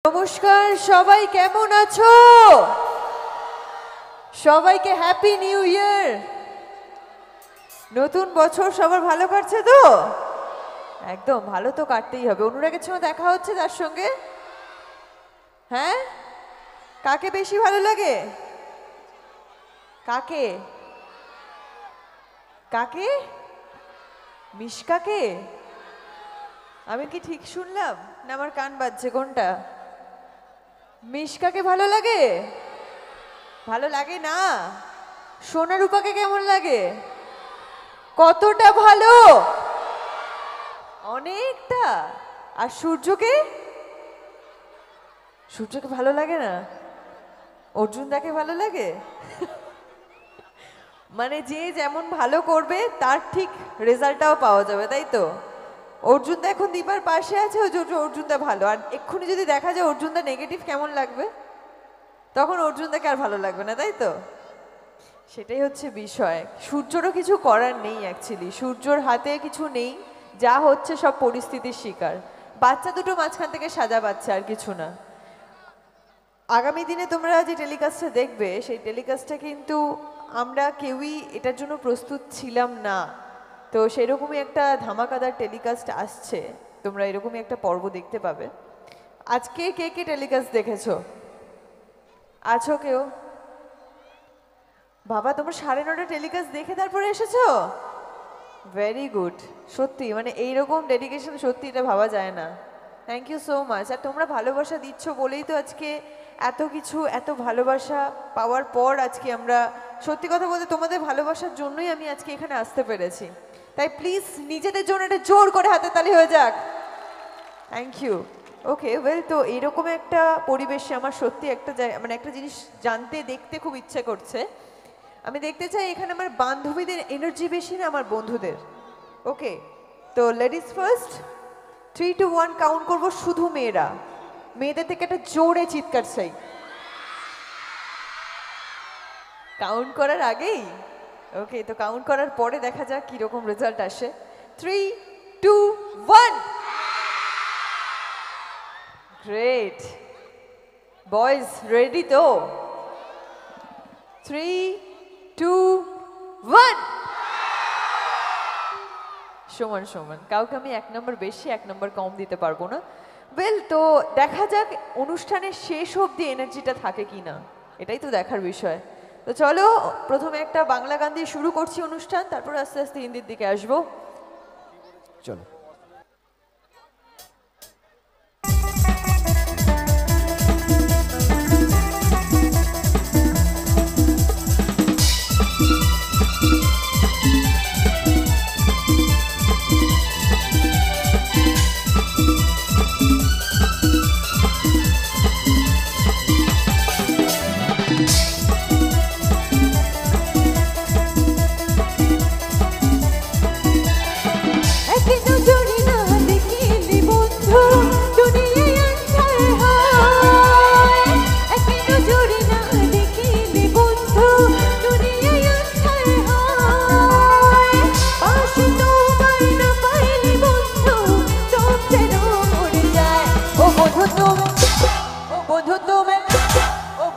নমস্কার, সবাই কেমন আছো? সবাইকে হ্যাপি নিউ ইয়ার। নতুন বছর সবার ভালো কাটছে তো? একদম ভালো তো কাটতেই হবে। অনুরাগের সঙ্গে দেখা হচ্ছে তার সঙ্গে? হ্যাঁ, কাকে বেশি ভালো লাগে? কাকে কাকে? মিশকাকে? আমি কি ঠিক শুনলাম না আমার কান বাজছে? কোনটা? মিশকাকে ভালো লাগে? ভালো লাগে না? সোনারূপাকে কেমন লাগে? কতটা ভালো? অনেকটা। আর সূর্যকে? সূর্যকে ভালো লাগে না? অর্জুন দাকে ভালো লাগে? মানে যে যেমন ভালো করবে তার ঠিক রেজাল্টটাও পাওয়া যাবে, তাই তো? অর্জুন দা এখন দীপার পাশে আছে, ওই জন্য অর্জুন দা ভালো। আর এক্ষুনি যদি দেখা যায় অর্জুন দা নেগেটিভ, কেমন লাগবে? তখন অর্জুন দাকে আর ভালো লাগবে না, তাই তো? সেটাই হচ্ছে বিষয়। সূর্যরও কিছু করার নেই অ্যাকচুয়ালি, সূর্যর হাতে কিছু নেই। যা হচ্ছে সব পরিস্থিতির শিকার। বাচ্চা দুটো মাঝখান থেকে সাজা পাচ্ছে, আর কিছু না। আগামী দিনে তোমরা যে টেলিকাস্টটা দেখবে, সেই টেলিকাস্টটা কিন্তু আমরা কেউই এটার জন্য প্রস্তুত ছিলাম না। তো সেরকমই একটা ধামাকাদার টেলিকাস্ট আসছে, তোমরা এরকমই একটা পর্ব দেখতে পাবে। আজকে কে কে টেলিকাস্ট দেখেছো? আছো কেউ? বাবা, তোমরা 9:30 টেলিকাস্ট দেখে তারপরে এসেছো? Very good. সত্যি মানে এইরকম ডেডিকেশন সত্যি এটা ভাবা যায় না। Thank you so much. আর তোমরা ভালোবাসা দিচ্ছ বলেই তো আজকে এত কিছু, এত ভালোবাসা পাওয়ার পর আজকে আমরা, সত্যি কথা বলতে তোমাদের ভালোবাসার জন্যই আমি আজকে এখানে আসতে পেরেছি। তাই প্লিজ নিজেদের জন্য এটা জোর করে হাতে তালি হয়ে যাক। Thank you. ওকে, ওয়েল, তো এইরকম একটা পরিবেশে আমার সত্যি একটা মানে একটা জিনিস জানতে দেখতে খুব ইচ্ছে করছে। আমি দেখতে চাই এখানে আমার বান্ধবীদের এনার্জি বেশি না আমার বন্ধুদের? ওকে, তো লেডিস ফার্স্ট। 3 to 1 কাউন্ট করবো, শুধু মেয়েরা। মেয়েদের থেকে একটা জোরে চিৎকার চাই কাউন্ট করার আগেই। ওকে, তো কাউন্ট করার পরে দেখা যাক কিরকম রেজাল্ট আসে। 3, 2, 1। গ্রেট বয়েজ, রেডি তো? 3, 2, 1। সমান সমান, কাউকে আমি 1 নম্বর বেশি 1 নম্বর কম দিতে পারবো না। ওয়েল, তো দেখা যাক অনুষ্ঠানের শেষ অবধি এনার্জিটা থাকে কিনা, এটাই তো দেখার বিষয়। তো চলো, প্রথমে একটা বাংলা গান দিয়ে শুরু করছি অনুষ্ঠান, তারপর আস্তে আস্তে হিন্দির দিকে আসবো। চলো।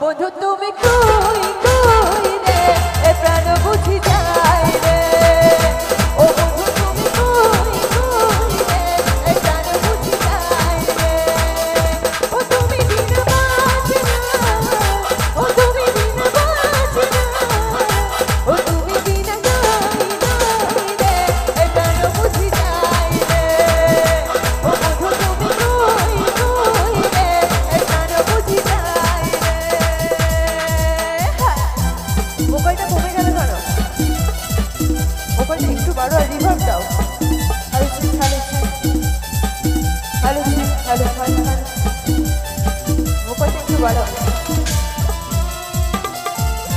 বন্ধু তুমি কই কই রে, এ প্রাণ বুঝি যায় রে। ও বন্ধু তুমি কই কই রে, এ প্রাণ বুঝি যায় রে। ও তুমি বিন বাঁচি না, ও তুমি বিন বাঁচি না, ও তুমি বিন গাই গাই রে, এ প্রাণ বুঝি যায় রে। ও বন্ধু তুমি কই কই রে, এ প্রাণ বুঝি যায় রে। মোবাইলটা কমে গেল কেন? মোবাইলটা একটু বাড়ো আর রিভার্ব দাও। Hello hello hello hello hello, মোবাইলটা একটু বাড়াও।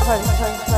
Hello hello.